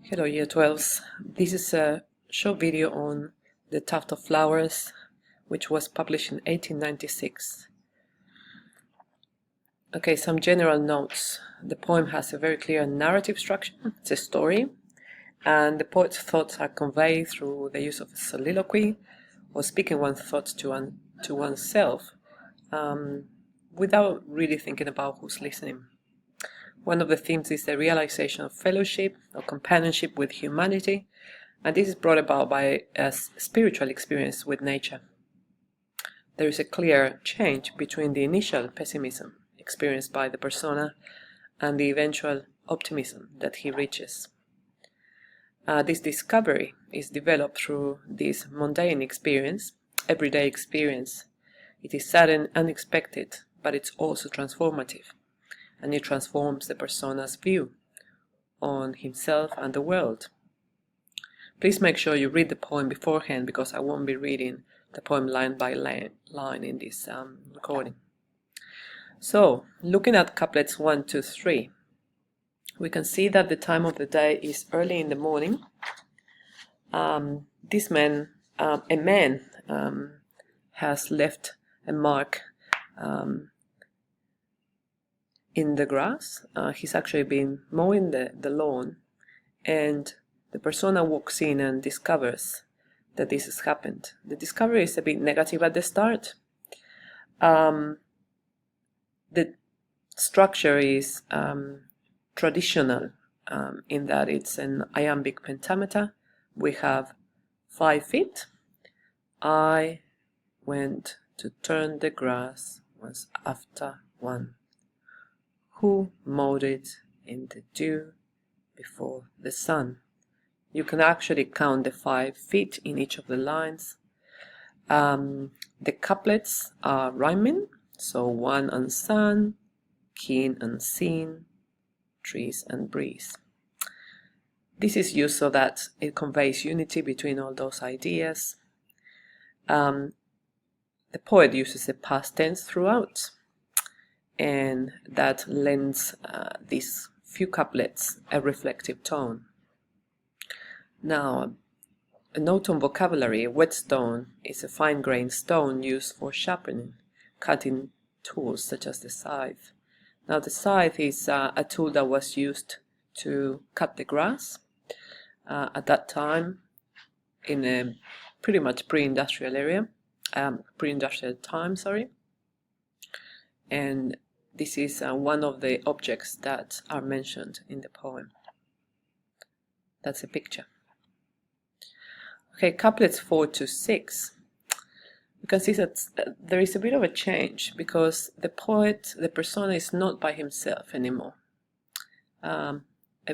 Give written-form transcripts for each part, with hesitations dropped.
Hello Year 12s. This is a short video on the Tuft of Flowers, which was published in 1896. Okay, some general notes. The poem has a very clear narrative structure. It's a story, and the poet's thoughts are conveyed through the use of a soliloquy, or speaking one's thoughts to oneself, without really thinking about who's listening. One of the themes is the realization of fellowship or companionship with humanity, and this is brought about by a spiritual experience with nature. There is a clear change between the initial pessimism experienced by the persona and the eventual optimism that he reaches. This discovery is developed through this mundane experience, everyday experience. It is sudden, unexpected, but it's also transformative. And it transforms the persona's view on himself and the world. Please make sure you read the poem beforehand, because I won't be reading the poem line by line in this recording. So, looking at couplets 1, 2, 3, we can see that the time of the day is early in the morning. This man, a man, has left a mark in the grass. He's actually been mowing the lawn, and the persona walks in and discovers that this has happened. The discovery is a bit negative at the start. The structure is traditional in that it's an iambic pentameter. We have 5 feet. I went to turn the grass once after one, who mowed it in the dew before the sun. You can actually count the 5 feet in each of the lines. The couplets are rhyming, so one and sun, keen and seen, trees and breeze. This is used so that it conveys unity between all those ideas. The poet uses the past tense throughout, and that lends these few couplets a reflective tone. Now, a note on vocabulary: a whetstone is a fine-grained stone used for sharpening, cutting tools such as the scythe. Now, the scythe is a tool that was used to cut the grass at that time in a pretty much pre-industrial area, pre-industrial time, sorry. And this is one of the objects that are mentioned in the poem. That's a picture. Okay, couplets 4 to 6. You can see that there is a bit of a change, because the poet, the persona, is not by himself anymore. A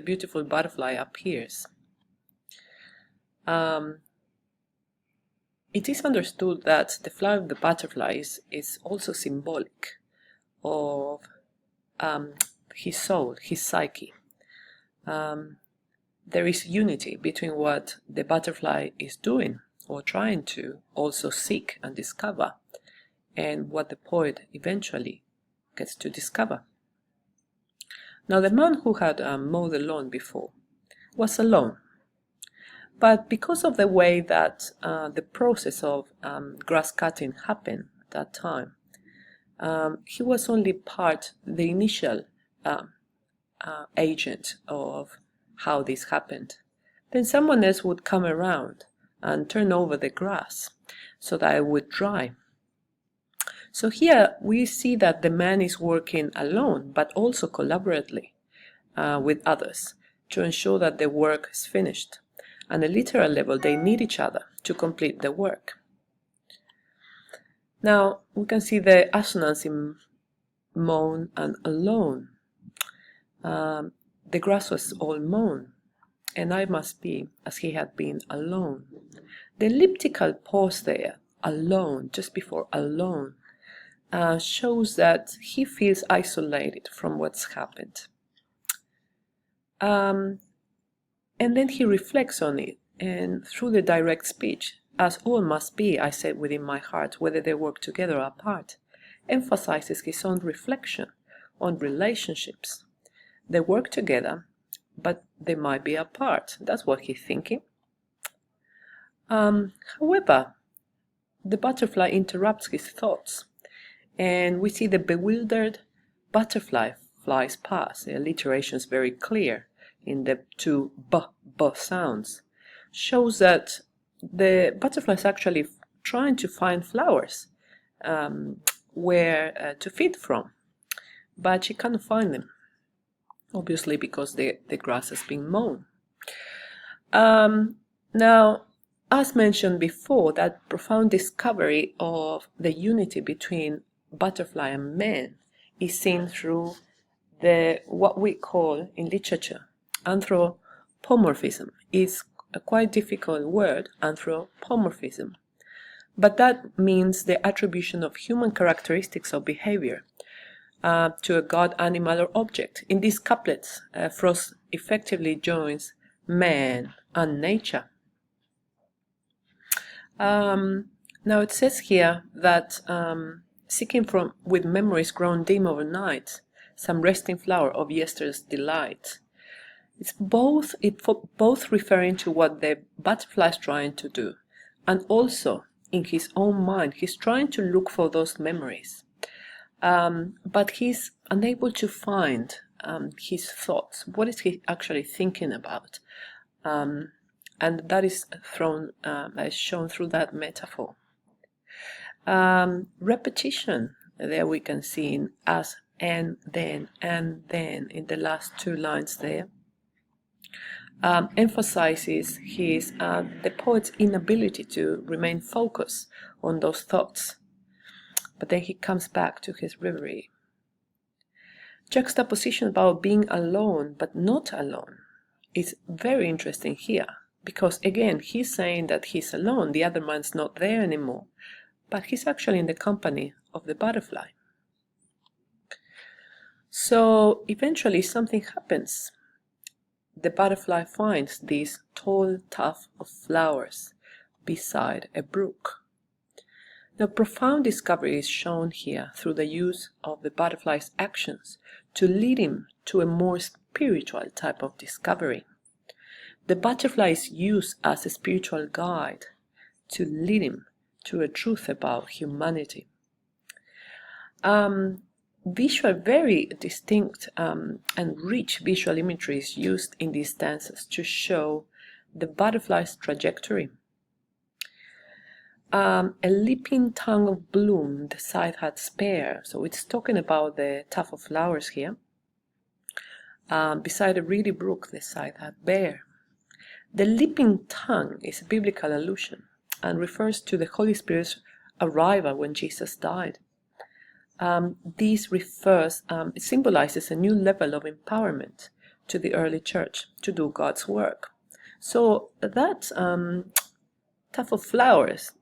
beautiful butterfly appears. It is understood that the flower of the butterfly is also symbolic of his soul, his psyche. There is unity between what the butterfly is doing or trying to also seek and discover, and what the poet eventually gets to discover. Now, the man who had mowed the lawn before was alone, but because of the way that the process of grass cutting happened at that time, he was only the initial agent of how this happened. Then someone else would come around and turn over the grass so that it would dry. So here we see that the man is working alone, but also collaboratively with others to ensure that the work is finished. On a literal level, they need each other to complete the work. Now, we can see the assonance in mown and alone. The grass was all mown, and I must be as he had been alone. The elliptical pause there, alone, just before alone, shows that he feels isolated from what's happened. And then he reflects on it, and through the direct speech, as all must be, I said within my heart, whether they work together or apart, emphasizes his own reflection on relationships. They work together, but they might be apart. That's what he's thinking. However, the butterfly interrupts his thoughts, and we see the bewildered butterfly flies past. The alliteration is very clear in the two b sounds. Shows that the butterfly is actually trying to find flowers where to feed from, but she cannot find them, obviously because the grass has been mown. Now, as mentioned before, that profound discovery of the unity between butterfly and man is seen through what we call in literature anthropomorphism. It's a quite difficult word, anthropomorphism, but that means the attribution of human characteristics of behavior to a god, animal, or object. In these couplets, Frost effectively joins man and nature. Now it says here that seeking with memories grown dim overnight, some resting flower of yesterday's delight. It's both referring to what the butterfly is trying to do, and also in his own mind, he's trying to look for those memories, but he's unable to find his thoughts. What is he actually thinking about? And that is shown through that metaphor. Repetition, there we can see in as, and then in the last two lines there, emphasizes the poet's inability to remain focused on those thoughts. But then he comes back to his reverie. Juxtaposition about being alone but not alone is very interesting here, because again he's saying that he's alone, the other man's not there anymore, but he's actually in the company of the butterfly. So eventually something happens. The butterfly finds this tall tuft of flowers beside a brook. The profound discovery is shown here through the use of the butterfly's actions to lead him to a more spiritual type of discovery. The butterfly is used as a spiritual guide to lead him to a truth about humanity. Very distinct and rich visual imagery is used in these stanzas to show the butterfly's trajectory. A leaping tongue of bloom the scythe had spared, so it's talking about the tuft of flowers here. Beside a reedy brook the scythe had bare. The leaping tongue is a biblical allusion and refers to the Holy Spirit's arrival when Jesus died. This it symbolizes a new level of empowerment to the early church to do God's work. So that tuft of flowers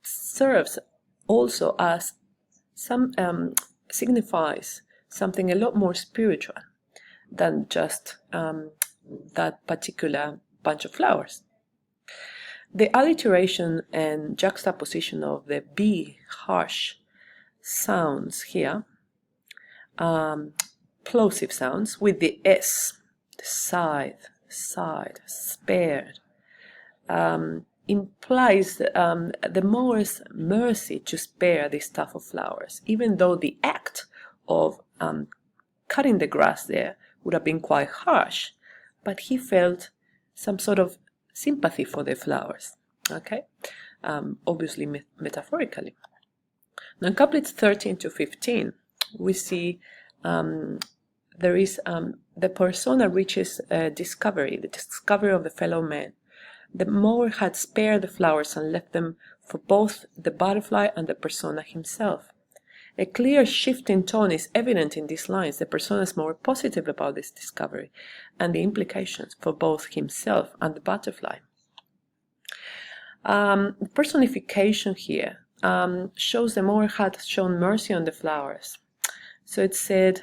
serves also as signifies something a lot more spiritual than just that particular bunch of flowers. The alliteration and juxtaposition of the B harsh sounds here, plosive sounds, with the S, the scythe, spared, implies the Moor's mercy to spare this tuft of flowers, even though the act of cutting the grass there would have been quite harsh, but he felt some sort of sympathy for the flowers, okay? Obviously metaphorically. Now in couplets 13 to 15, we see there is the persona reaches discovery, the discovery of the fellow man. The mower had spared the flowers and left them for both the butterfly and the persona himself. A clear shift in tone is evident in these lines. The persona is more positive about this discovery and the implications for both himself and the butterfly. Personification here shows the mower had shown mercy on the flowers. So it said,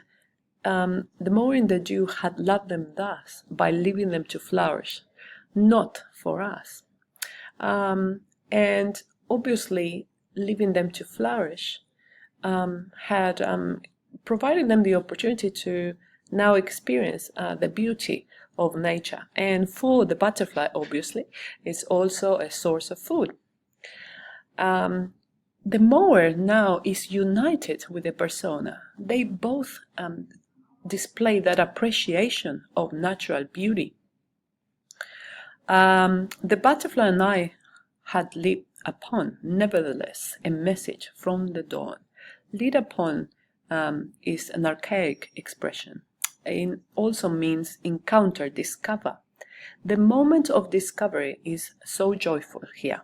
the mower in the dew had loved them thus by leaving them to flourish, not for us. And obviously leaving them to flourish had provided them the opportunity to now experience the beauty of nature. And for the butterfly, obviously, it's also a source of food. The mower now is united with the persona. They both display that appreciation of natural beauty. The butterfly and I had lit upon, nevertheless, a message from the dawn. Lit upon is an archaic expression. It also means encounter, discover. The moment of discovery is so joyful here,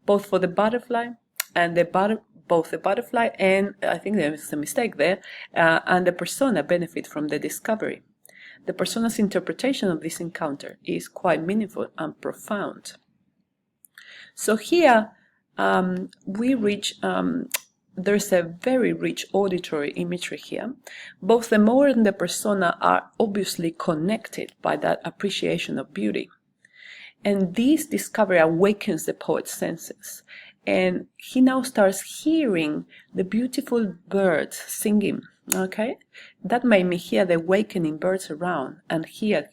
both for the butterfly and both the butterfly and, I think there's a mistake there, and the persona benefit from the discovery. The persona's interpretation of this encounter is quite meaningful and profound. So here we reach, there's a very rich auditory imagery here. Both the mower and the persona are obviously connected by that appreciation of beauty. And this discovery awakens the poet's senses. And he now starts hearing the beautiful birds singing, okay? That made me hear the awakening birds around and hear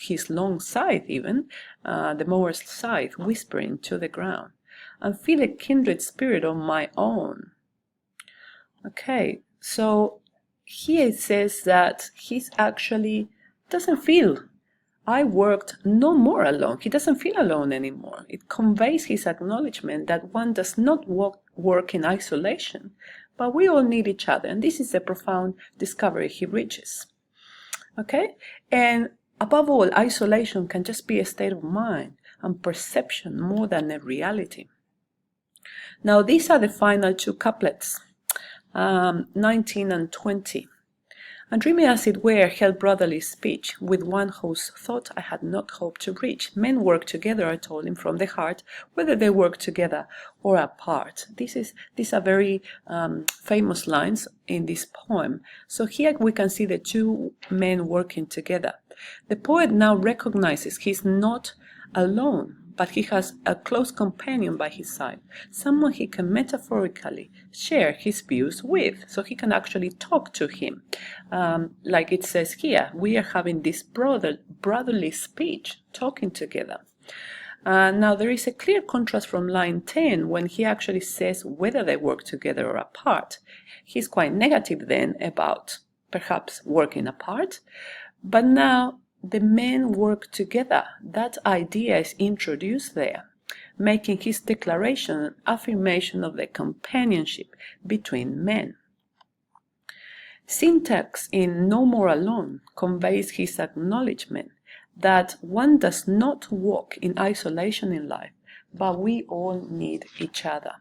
his long scythe even, the mower's scythe, whispering to the ground, and feel a kindred spirit of my own. Okay, so here it says that he's actually doesn't feel, I worked no more alone. He doesn't feel alone anymore. It conveys his acknowledgement that one does not work in isolation, but we all need each other. And this is a profound discovery he reaches. Okay? And above all, isolation can just be a state of mind and perception more than a reality. Now, these are the final two couplets, 19 and 20. And dreamy as it were, held brotherly speech with one whose thought I had not hoped to reach. Men work together, I told him from the heart, whether they work together or apart. These are very famous lines in this poem. So here we can see the two men working together. The poet now recognizes he's not alone, but he has a close companion by his side, someone he can metaphorically share his views with, so he can actually talk to him. Like it says here, we are having this brotherly speech, talking together. Now there is a clear contrast from line 10 when he actually says whether they work together or apart. He's quite negative then about perhaps working apart, but now the men work together. That idea is introduced there, making his declaration an affirmation of the companionship between men. Syntax in No More Alone conveys his acknowledgement that one does not walk in isolation in life, but we all need each other.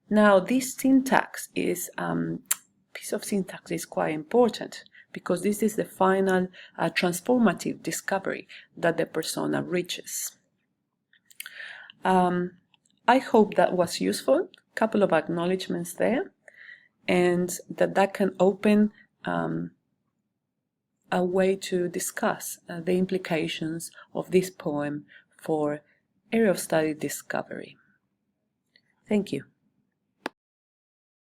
Now, this syntax is, piece of syntax is quite important, because this is the final transformative discovery that the persona reaches. I hope that was useful. A couple of acknowledgements there, and that can open a way to discuss the implications of this poem for area of study discovery. Thank you.